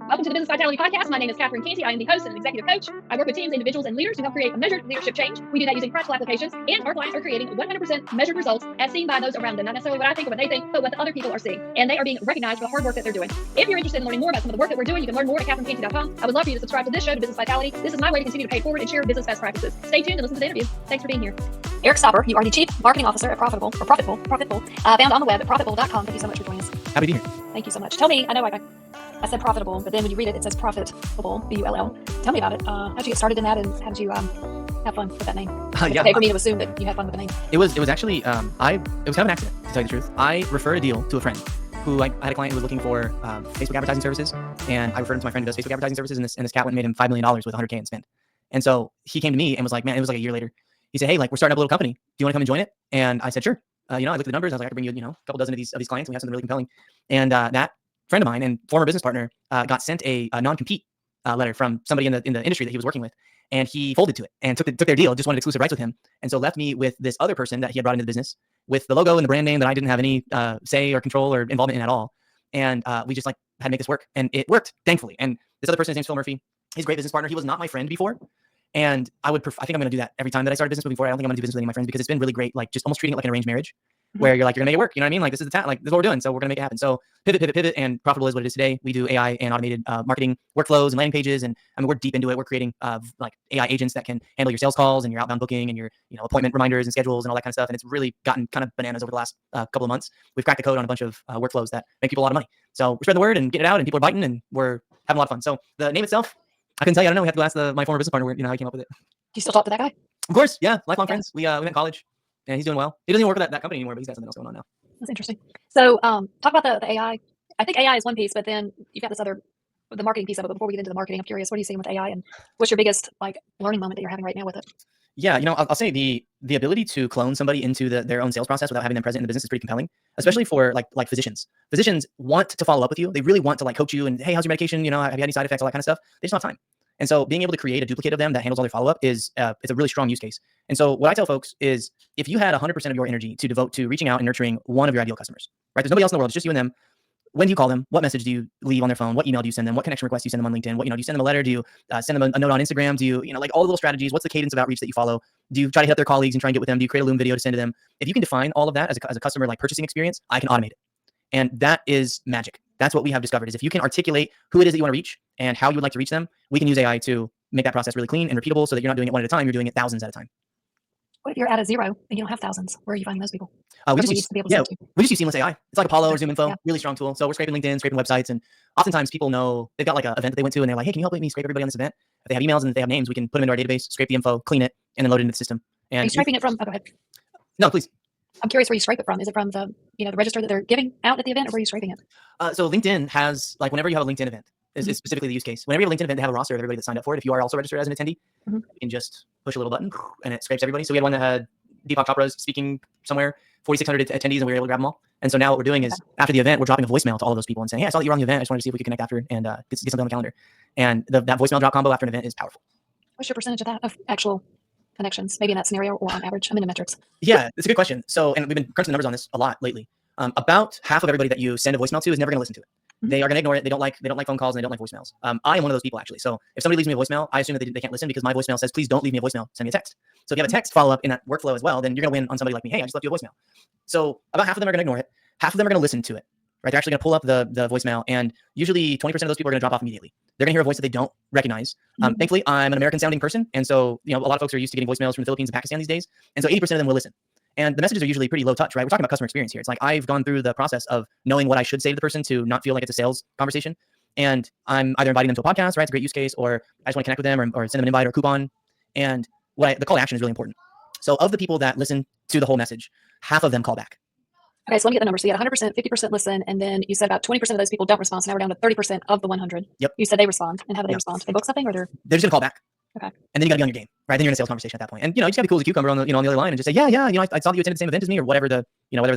Welcome to the Business Vitality Podcast. My name is Cantey. I am the host and an executive coach. I work with teams, individuals, and leaders to help create a measured leadership change. We do that using practical applications, and our clients are creating 100% measured results as seen by those around them. Not necessarily what I think or what they think, but what the other people are seeing. And they are being recognized for the hard work that they're doing. If you're interested in learning more about some of the work that we're doing, you can learn more at CatherineCantey.com. I would love for you to subscribe to this show, to Business Vitality. This is my way to continue to pay forward and share business best practices. Stay tuned and listen to the interview. Thanks for being here. Eric Stopper, you are the Chief Marketing Officer at Profitibull, found on the web at profitibull.com. Thank you so much for joining us. Happy to be here. Thank you so much. Tell me, I know I said profitable, but then when you read it, it says Profitibull, B-U-L-L. Tell me about it. How did you get started in that, and how did you have fun with that name? Yeah. Okay for me to assume that you had fun with the name. It was actually, it was kind of an accident, to tell you the truth. I referred a deal to a friend who I had a client who was looking for Facebook advertising services, and I referred him to my friend who does Facebook advertising services, and this cat went and made him $5 million with $100K in spend. And so he came to me and was like, man, it was like a year later. He said, hey, like, we're starting up a little company. Do you want to come and join it? And I said, sure. I looked at the numbers. I was like, I could bring you, a couple dozen of these clients, and we have something really compelling. And that friend of mine and former business partner got sent a non-compete letter from somebody in the industry that he was working with, and he folded to it and took their deal, just wanted exclusive rights with him, and so left me with this other person that he had brought into the business with the logo and the brand name that I didn't have any say or control or involvement in at all. And we just had to make this work, and it worked, thankfully. And this other person, his name's Phil Murphy. He's a great business partner. He was not my friend before, and I think I'm going to do that every time that I start a business moving forward. I don't think I'm going to do business with any of my friends, because it's been really great, like just almost treating it like an arranged marriage, where you're like, you're gonna make it work. You know what I mean? Like, this is the like, this is what we're doing. So we're gonna make it happen. So pivot, and Profitibull is what it is today. We do AI and automated marketing workflows and landing pages. And I mean, we're deep into it. We're creating like AI agents that can handle your sales calls and your outbound booking and your, appointment reminders and schedules and all that kind of stuff. And it's really gotten kind of bananas over the last couple of months. We've cracked the code on a bunch of workflows that make people a lot of money. So we're spreading the word and getting it out, and people are biting, and we're having a lot of fun. So the name itself, I can tell you, I don't know. We have to ask my former business partner where, how he came up with it. Do you still talk to that guy? Of course. Yeah. Lifelong friends. We met in college, and he's doing well. He doesn't even work with that company anymore, but he's got something else going on now. That's interesting. So talk about the AI. I think AI is one piece, but then you've got this other, the marketing piece of it. But before we get into the marketing, I'm curious, what are you seeing with AI, and what's your biggest learning moment that you're having right now with it? Yeah, I'll say the ability to clone somebody into their own sales process without having them present in the business is pretty compelling, especially for like physicians. Physicians want to follow up with you. They really want to coach you and, hey, how's your medication? Have you had any side effects? All that kind of stuff. They just don't have time. And so being able to create a duplicate of them that handles all their follow-up is it's a really strong use case. And so what I tell folks is, if you had 100% of your energy to devote to reaching out and nurturing one of your ideal customers, right? There's nobody else in the world. It's just you and them. When do you call them? What message do you leave on their phone? What email do you send them? What connection requests do you send them on LinkedIn? What, do you send them a letter? Do you send them a note on Instagram? Do you, like all the little strategies? What's the cadence of outreach that you follow? Do you try to hit up their colleagues and try and get with them? Do you create a Loom video to send to them? If you can define all of that as a customer purchasing experience, I can automate it. And that is magic. That's what we have discovered, is if you can articulate who it is that you want to reach and how you would like to reach them, we can use AI to make that process really clean and repeatable, so that you're not doing it one at a time, you're doing it thousands at a time. What if you're at a zero and you don't have thousands? Where are you finding those people? We just use Seamless AI. It's like Apollo or Zoom Info, really strong tool. So we're scraping LinkedIn, scraping websites, and oftentimes people know they've got like an event that they went to, and they're like, hey, can you help me scrape everybody on this event? If they have emails and if they have names, we can put them into our database, scrape the info, clean it, and then load it into the system. And are you scraping it from? Go ahead. No, please. I'm curious where you scrape it from. Is it from the the register that they're giving out at the event, or where are you scraping it? So LinkedIn has, whenever you have a LinkedIn event, is specifically the use case. Whenever you have a LinkedIn event, they have a roster of everybody that signed up for it. If you are also registered as an attendee, you can just push a little button and it scrapes everybody. So we had one that had Deepak Chopra's speaking somewhere, 4,600 attendees, and we were able to grab them all. And so now what we're doing is, after the event, we're dropping a voicemail to all of those people and saying, hey, I saw that you were on the event. I just wanted to see if we could connect after and get something on the calendar. And that voicemail drop combo after an event is powerful. What's your percentage of that, of actual connections, maybe in that scenario, or on average? I'm into metrics. Yeah, it's a good question. So, and we've been crunching the numbers on this a lot lately. About half of everybody that you send a voicemail to is never going to listen to it. They are going to ignore it. They don't like phone calls, and they don't like voicemails. I am one of those people, actually. So if somebody leaves me a voicemail, I assume that they can't listen, because my voicemail says, please don't leave me a voicemail, send me a text. So if you have a text follow up in that workflow as well, then you're going to win on somebody like me. Hey, I just left you a voicemail. So about half of them are going to ignore it. Half of them are going to listen to it, right? They're actually going to pull up the voicemail, and usually 20% of those people are going to drop off immediately. They're going to hear a voice that they don't recognize. Thankfully, I'm an American sounding person. And so, a lot of folks are used to getting voicemails from the Philippines and Pakistan these days. And so 80% of them will listen. And the messages are usually pretty low touch, right? We're talking about customer experience here. It's like, I've gone through the process of knowing what I should say to the person to not feel like it's a sales conversation. And I'm either inviting them to a podcast, right? It's a great use case, or I just want to connect with them, or send them an invite or a coupon. And the call to action is really important. So of the people that listen to the whole message, half of them call back. Okay, so let me get the numbers. So you had 100%, 50% listen, and then you said about 20% of those people don't respond. So now we're down to 30% of the 100. Yep. You said they respond. And how do they respond? They book something, or they're just going to call back. Okay. And then you got to be on your game, right? Then you're in a sales conversation at that point. And, you just got to be cool as a cucumber on the other line and just say, yeah, I saw that you attended the same event as me, or whatever the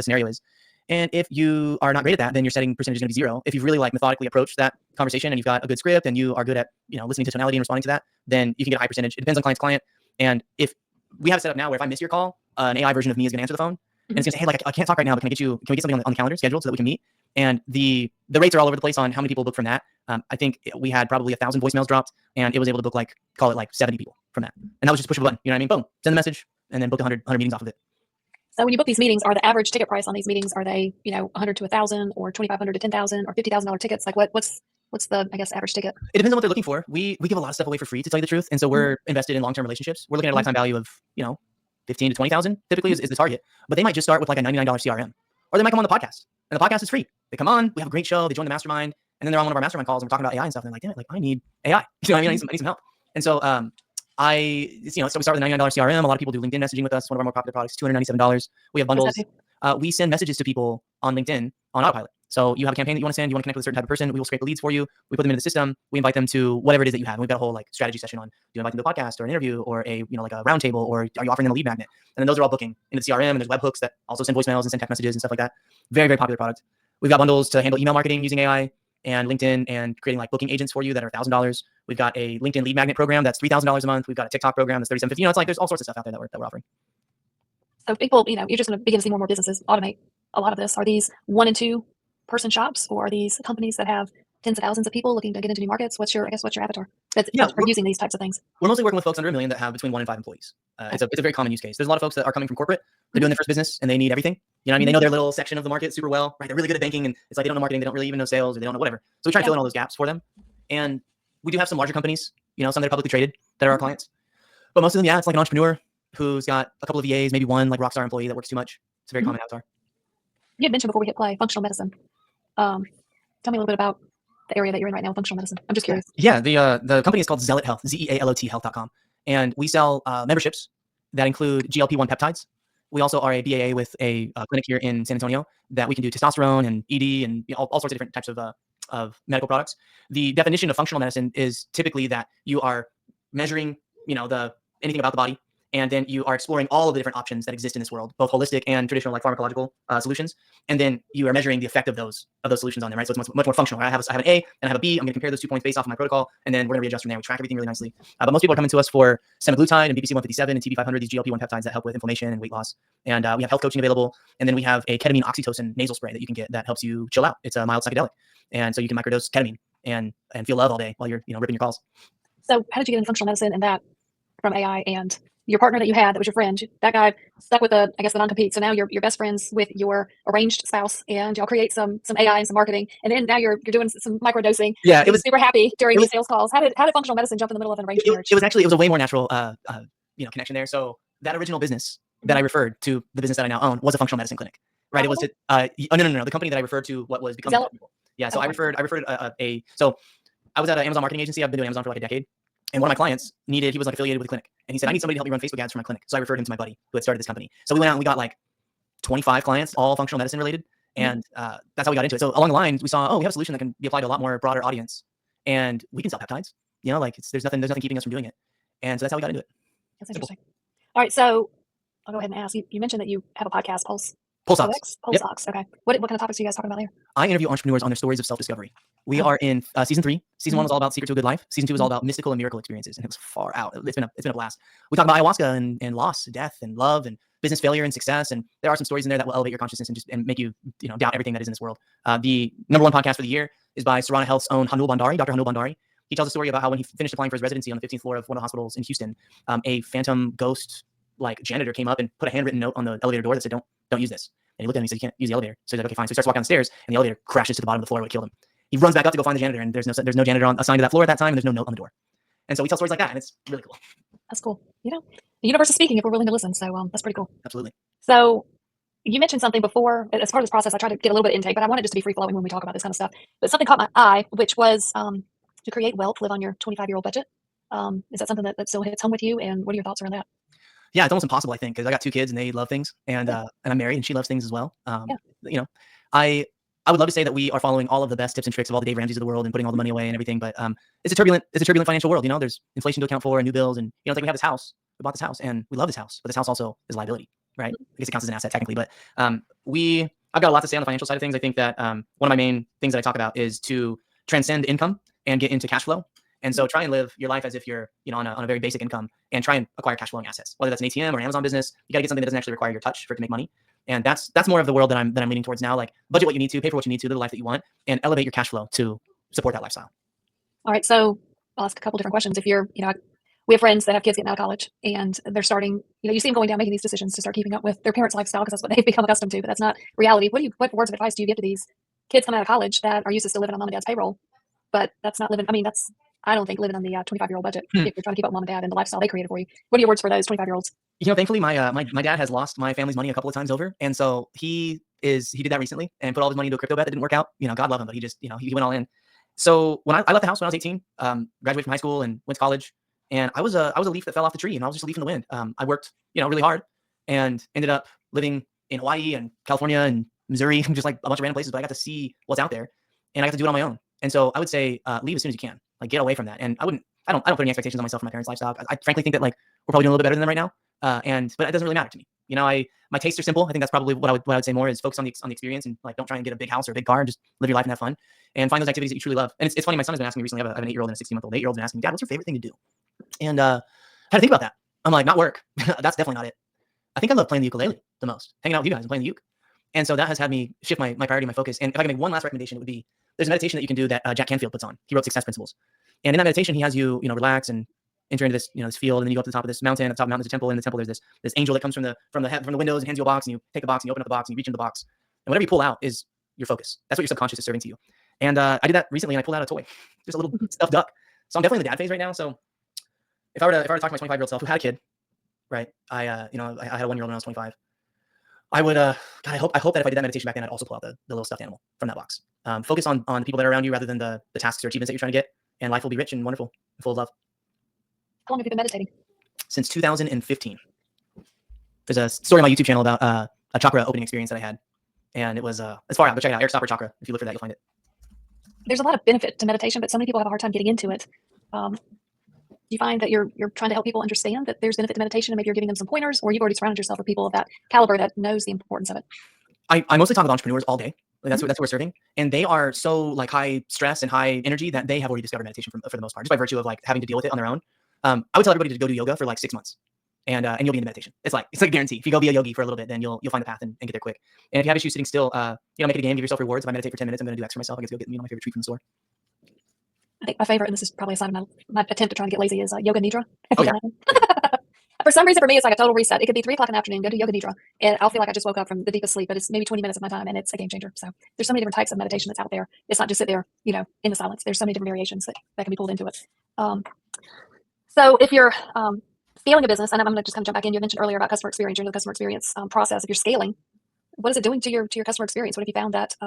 scenario is. And if you are not great at that, then your setting percentage is going to be 0. If you've really methodically approached that conversation, and you've got a good script, and you are good at, listening to tonality and responding to that, then you can get a high percentage. It depends on client. And if we have it set up now where if I miss your call, an AI version of me is going to answer the phone. and it's gonna say, hey, like I can't talk right now, but can we get something on the calendar scheduled so that we can meet? And the rates are all over the place on how many people book from that. I think we had probably 1,000 voicemails dropped, and it was able to book call it 70 people from that. And that was just push a button. You know what I mean? Boom, send the message, and then book 100 meetings off of it. So when you book these meetings, are the average ticket price on these meetings, are they, 100 to 1,000 or 2,500 to 10,000 or $50,000 tickets? Like what's the, I guess, average ticket? It depends on what they're looking for. We give a lot of stuff away for free, to tell you the truth. And so we're invested in long-term relationships. We're looking at a lifetime value of, 15 to 20,000 typically is the target. But they might just start with like a $99 CRM, or they might come on the podcast, and the podcast is free. They come on, we have a great show, they join the mastermind, and then they're on one of our mastermind calls, and we're talking about AI and stuff. And they're like, damn it, like I need AI. You know what I mean? I need some help. And so so we start with a $99 CRM. A lot of people do LinkedIn messaging with us. One of our more popular products, $297. We have bundles. We send messages to people on LinkedIn on autopilot. So you have a campaign that you want to send, you want to connect with a certain type of person, we will scrape the leads for you. We put them into the system. We invite them to whatever it is that you have. And we've got a whole strategy session on, do you invite them to a podcast or an interview or a, like a round table, or are you offering them a lead magnet? And then those are all booking into the CRM, and there's webhooks that also send voicemails and send text messages and stuff like that. Very, very popular product. We've got bundles to handle email marketing using AI and LinkedIn, and creating booking agents for you that are $1,000. We've got a LinkedIn lead magnet program that's $3,000 a month. We've got a TikTok program that's $3,750. It's there's all sorts of stuff out there that we're offering. So people, you're just going to begin to see more and more businesses automate a lot of this. Are these 1 and 2 person shops, or are these companies that have tens of thousands of people looking to get into new markets? What's your avatar that's using these types of things? We're mostly working with folks under $1 million that have between 1 and 5 employees. It's a very common use case. There's a lot of folks that are coming from corporate. They're doing their first business and they need everything. You know what I mean? They know their little section of the market super well, right? They're really good at banking, and it's like they don't know marketing, they don't really even know sales, or they don't know whatever. So we try to fill in all those gaps for them. And we do have some larger companies, some that are publicly traded that are our clients. But most of them, it's like an entrepreneur who's got a couple of VAs, maybe one like rockstar employee that works too much. It's a very common avatar. You had mentioned before we hit play, functional medicine. Tell me a little bit about the area that you're in right now, functional medicine. I'm just curious. Yeah, the company is called Zealot Health, ZEALOT health.com. And we sell memberships that include GLP-1 peptides. We also are a BAA with a clinic here in San Antonio that we can do testosterone and ED and all sorts of different types of medical products. The definition of functional medicine is typically that you are measuring, anything about the body, and then you are exploring all of the different options that exist in this world, both holistic and traditional, like pharmacological solutions. And then you are measuring the effect of those solutions on them, right? So it's much more functional. Right? I have an A and I have a B. I'm going to compare those 2 points based off of my protocol, and then we're going to readjust from there. We track everything really nicely. But most people are coming to us for semaglutide and BBC 157 and TB 500, these GLP-1 peptides that help with inflammation and weight loss. And we have health coaching available. And then we have a ketamine oxytocin nasal spray that you can get that helps you chill out. It's a mild psychedelic. And so you can microdose ketamine and feel love all day while you're ripping your calls. So how did you get into functional medicine and that from AI? And your partner that you had, that was your friend, that guy stuck with the non-compete. So now you're best friends with your arranged spouse, and y'all create some AI and some marketing. And then now you're doing some microdosing. Yeah, it was super happy during these sales calls. How did functional medicine jump in the middle of an arranged marriage? It was a way more natural, connection there. So that original business that I referred to, the business that I now own, was a functional medicine clinic, right? It was no. The company that I referred to, what was becoming Profitibull. Yeah. So okay. I referred so I was at an Amazon marketing agency. I've been doing Amazon for like a decade. And one of my clients he was affiliated with a clinic. And he said, I need somebody to help me run Facebook ads for my clinic. So I referred him to my buddy who had started this company. So we went out and we got 25 clients, all functional medicine related. And that's how we got into it. So along the line, we saw, we have a solution that can be applied to a lot more broader audience. And we can sell peptides. There's nothing keeping us from doing it. And so that's how we got into it. That's interesting. All right. So I'll go ahead and ask you. You mentioned that you have a podcast, Pulse Talks. Pulse Talks. Okay. What kind of topics are you guys talking about there? I interview entrepreneurs on their stories of self-discovery. We are in season 3. Season 1 was all about Secret to a Good Life. Season 2 was all about mystical and miracle experiences, and it was far out. It's been a blast. We talk about ayahuasca and loss, death, and love, and business failure and success. And there are some stories in there that will elevate your consciousness and make you doubt everything that is in this world. The #1 podcast for the year is by Sarana Health's own Dr. Hanul Bandari. He tells a story about how when he finished applying for his residency on the 15th floor of one of the hospitals in Houston, a phantom ghost janitor came up and put a handwritten note on the elevator door that said, don't use this. And he looked at him and he said, you can't use the elevator. So he's like, okay, fine. So he starts walking down the stairs, and the elevator crashes to the bottom of the floor, would kill him. He runs back up to go find the janitor, and there's no janitor assigned to that floor at that time, and there's no note on the door. And so we tell stories like that, and it's really cool. That's cool. The universe is speaking if we're willing to listen. So that's pretty cool. Absolutely. So you mentioned something before. As part of this process, I try to get a little bit of intake, but I want it just to be free flowing when we talk about this kind of stuff. But something caught my eye, which was to create wealth, live on your 25-year-old budget. Is that something that still hits home with you? And what are your thoughts around that? Yeah, it's almost impossible, I think, because I got 2 kids and they love things, and I'm married and she loves things as well. I would love to say that we are following all of the best tips and tricks of all the Dave Ramseys of the world and putting all the money away and everything, but it's a turbulent financial world. There's inflation to account for and new bills, and it's like we have this house, we bought this house, and we love this house, but this house also is a liability, right? I guess it counts as an asset technically, but I've got a lot to say on the financial side of things. I think that one of my main things that I talk about is to transcend income and get into cash flow. And so try and live your life as if you're, on a very basic income, and try and acquire cash flowing assets, whether that's an ATM or an Amazon business. You got to get something that doesn't actually require your touch for it to make money. And that's more of the world that I'm leaning towards now. Like, budget what you need to, pay for what you need to, live the life that you want, and elevate your cash flow to support that lifestyle. All right, so I'll ask a couple different questions. If you're, we have friends that have kids getting out of college and they're starting, you see them going down making these decisions to start keeping up with their parents' lifestyle because that's what they've become accustomed to, but that's not reality. What words of advice do you give to these kids coming out of college that are used to still living on mom and dad's payroll, but that's not living? I mean, I don't think living on the 25-year-old budget if you're trying to keep up with mom and dad and the lifestyle they created for you. What are your words for those 25-year-olds? Thankfully, my dad has lost my family's money a couple of times over, and so he did that recently and put all his money into a crypto bet that didn't work out. God love him, but he just he went all in. So when I left the house when I was 18, graduated from high school and went to college, and I was a leaf that fell off the tree, and I was just a leaf in the wind. I worked really hard, and ended up living in Hawaii and California and Missouri, just like a bunch of random places. But I got to see what's out there, and I got to do it on my own. And so I would say leave as soon as you can, like get away from that. And I don't put any expectations on myself from my parents' lifestyle. I frankly think that like we're probably doing a little bit better than them right now. But it doesn't really matter to me. My tastes are simple. I think that's probably what I would say more is focus on the experience, and like don't try and get a big house or a big car. Just live your life and have fun and find those activities that you truly love. And it's funny. My son has been asking me recently. I have an 8-year-old and a 16-month-old. 8-year-old's been asking me, Dad, what's your favorite thing to do? And I had to think about that. I'm like, not work. That's definitely not it. I think I love playing the ukulele the most, hanging out with you guys and playing the uke. And so that has had me shift my priority, my focus. And if I can make one last recommendation, it would be there's a meditation that you can do that Jack Canfield puts on. He wrote Success Principles. And in that meditation, he has you, relax and enter into this, this field, and then you go up to the top of this mountain. At the top of the mountain is a temple, and in the temple there's this angel that comes from the windows and hands you a box, and you take the box and you open up the box and you reach into the box, and whatever you pull out is your focus. That's what your subconscious is serving to you. And I did that recently, and I pulled out a toy, just a little stuffed duck. So I'm definitely in the dad phase right now. So if I were to talk to my 25-year-old self who had a kid, right? I had a 1-year-old when I was 25. I would God, I hope that if I did that meditation back then, I'd also pull out the little stuffed animal from that box. Focus on the people that are around you rather than the tasks or achievements that you're trying to get, and life will be rich and wonderful and full of love. How long have you been meditating? Since 2015. There's a story on my YouTube channel about a chakra opening experience that I had, and it was it's far out. Go check it out. Eric Stopper Chakra. If you look for that, you'll find it. There's a lot of benefit to meditation, but so many people have a hard time getting into it. Do you find that you're trying to help people understand that there's benefit to meditation, and maybe you're giving them some pointers, or you've already surrounded yourself with people of that caliber that knows the importance of it? I mostly talk with entrepreneurs all day. Like that's what we're serving, and they are so like high stress and high energy that they have already discovered meditation for the most part, just by virtue of like having to deal with it on their own. I would tell everybody to go do yoga for like 6 months, and you'll be into meditation. It's like a guarantee. If you go be a yogi for a little bit, then you'll find the path and get there quick. And if you have issues sitting still, make it a game. Give yourself rewards. If I meditate for 10 minutes, I'm going to do X for myself. I get to go get my favorite treat from the store. I think my favorite, and this is probably a sign of my attempt at trying to get lazy, is yoga nidra. Oh, yeah. For some reason, for me, it's like a total reset. It could be 3 o'clock in the afternoon, go to yoga nidra, and I'll feel like I just woke up from the deepest sleep, but it's maybe 20 minutes of my time, and it's a game changer. So there's so many different types of meditation that's out there. It's not just sit there, in the silence. There's so many different variations that can be pulled into it. So if you're scaling a business, and I'm going to just kind of jump back in, you mentioned earlier about customer experience, the customer experience process. If you're scaling, what is it doing to your customer experience? What have you found that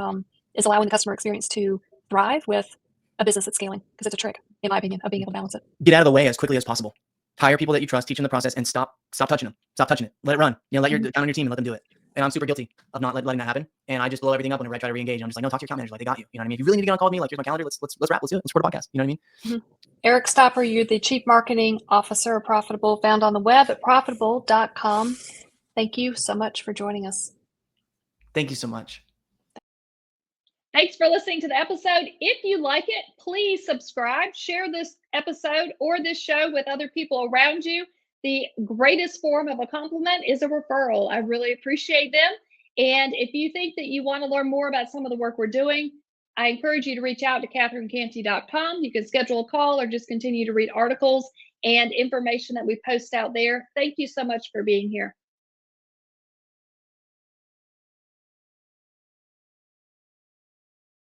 is allowing the customer experience to thrive with a business that's scaling? Because it's a trick, in my opinion, of being able to balance it. Get out of the way as quickly as possible. Hire people that you trust, teach them the process, and stop touching them. Stop touching it. Let it run. Let your down on your team and let them do it. And I'm super guilty of not letting that happen. And I just blow everything up whenever I try to re-engage. I'm just like, no, talk to your account manager. Like, they got you. You know what I mean? If you really need to get on a call with me, like, here's my calendar. Let's wrap. Let's do it. Let's record a podcast. You know what I mean? Mm-hmm. Eric Stopper, you're the Chief Marketing Officer of Profitibull, found on the web at profitibull.com. Thank you so much for joining us. Thank you so much. Thanks for listening to the episode. If you like it, please subscribe, share this episode or this show with other people around you. The greatest form of a compliment is a referral. I really appreciate them. And if you think that you want to learn more about some of the work we're doing, I encourage you to reach out to CatherineCantey.com. You can schedule a call or just continue to read articles and information that we post out there. Thank you so much for being here.